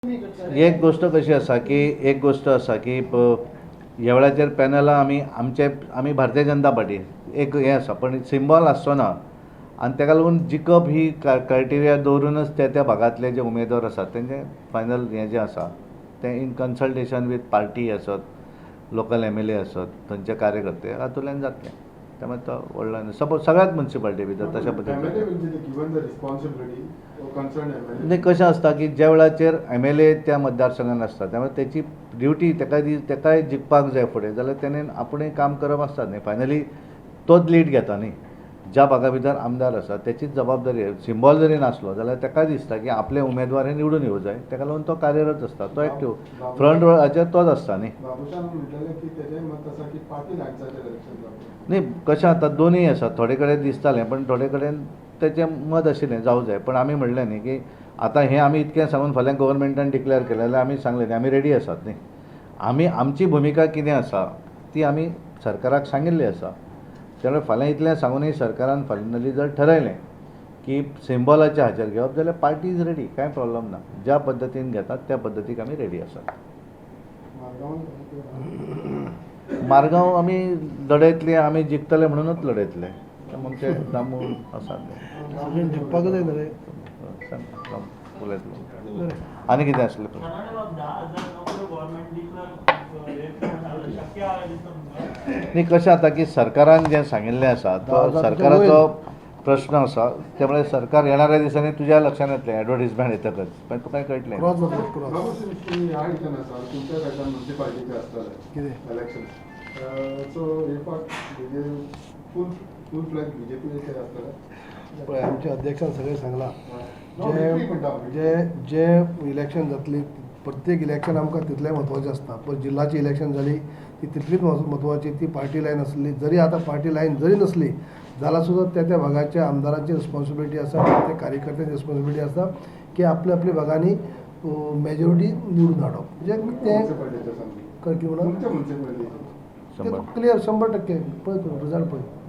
एक गोष्ट कशी आसा की ह्या वेळाचेर पॅनला आमी भारतीय जनता पार्टी एक हें आसा पण सिंबॉल आसचो ना आनी ताका लागून जिखप ही क्रायटेरिया दवरूनच त्या भागांतले जे उमेदवार आसात तेंचें फायनल हें जें आसा तें इन कन्सल्टेशन वीथ पार्टी आसत लोकल MLA आसत थंयचे कार्यकर्ते हातूंतल्यान जातलें त्यामुळे तो व्हडलो सपोज सगळ्याच म्युन्सिपाल्टी भितर तशा पद्दतीन नाही कशें आसता की ज्या वेळाचेर MLA त्या मतदारसंघात आसता त्यामुळे त्याची ड्युटी तेकाय जिखपाक जाय फुडें जाल्यार तेणेन आपुणूय काम करप आसता न्ही फायनली तोच लीड घेता न्ही ज्या भागा भितर आमदार आसा त्याचीच जबाबदारी सिंबॉल जरी नासलो जाल्यार ताका दिसता की आपले उमेदवार हे निवडून येवं जाय ताका लागून तो कार्यरत आसता तो एक्टीव फ्रंट रोवाचेर तोच आसता न्ही न्ही कशें आतां दोनूय आसा थोडे कडेन दिसतालें पण थोडे कडेन तेचें मत आशिल्लें जावं जाय पण आमी म्हणलें न्ही की आतां हें आमी इतकें सांगून फाल्यां गव्हर्मेंटान डिक्लेअर केलें जाल्यार आमी सांगलें न्ही आमी रेडी आसात न्ही आमची भुमिका कितें आसा ती आमी सरकाराक सांगिल्ली आसा त्यामुळे फाल्यां इतलें सांगूनय सरकारान फायनली जर ठरयलें की सिंबॉलाच्या हाचेर घेवप जाल्यार पार्टी इज रेडी कांय प्रॉब्लम ना ज्या पद्दतीन घेतात त्या पद्दतीक आमी रेडी आसात मारगांव आमी लढयतले आमी जिखतले म्हणूनच लढयतले म्हणजे दामून आसात उलयतलो आनी कितें आसलें न्ही कशें जाता की सरकारान जें सांगिल्लें आसा तो सरकाराचो प्रश्न आसा त्यामुळे सरकार येणाऱ्या दिसांनी तुज्या लक्षांत येतलें एडवर्टिजमेंट येतकच पण तुका कळटलें पळय आमच्या अध्यक्षान सगळें सांगलां जे इलेक्शन जातली प्रत्येक इलेक्शन आमकां तितलें म्हत्वाचें आसता पण जिल्ल्याची इलेक्शन जाली ती तितलीच म्हत्वाची ती पार्टी लायन आसली जरी आतां पार्टी लायन जरी नसली जाल्यार सुद्दां त्या भागाच्या आमदारांची रिस्पॉन्सिबिलिटी आसा त्या कार्यकर्त्यांची रिस्पॉन्सिबिलिटी आसा की आपल्या भागांनी मेजॉरिटी निवडून हाडप म्हणजे ते क्लियर 100% पळय रिजल्ट पळय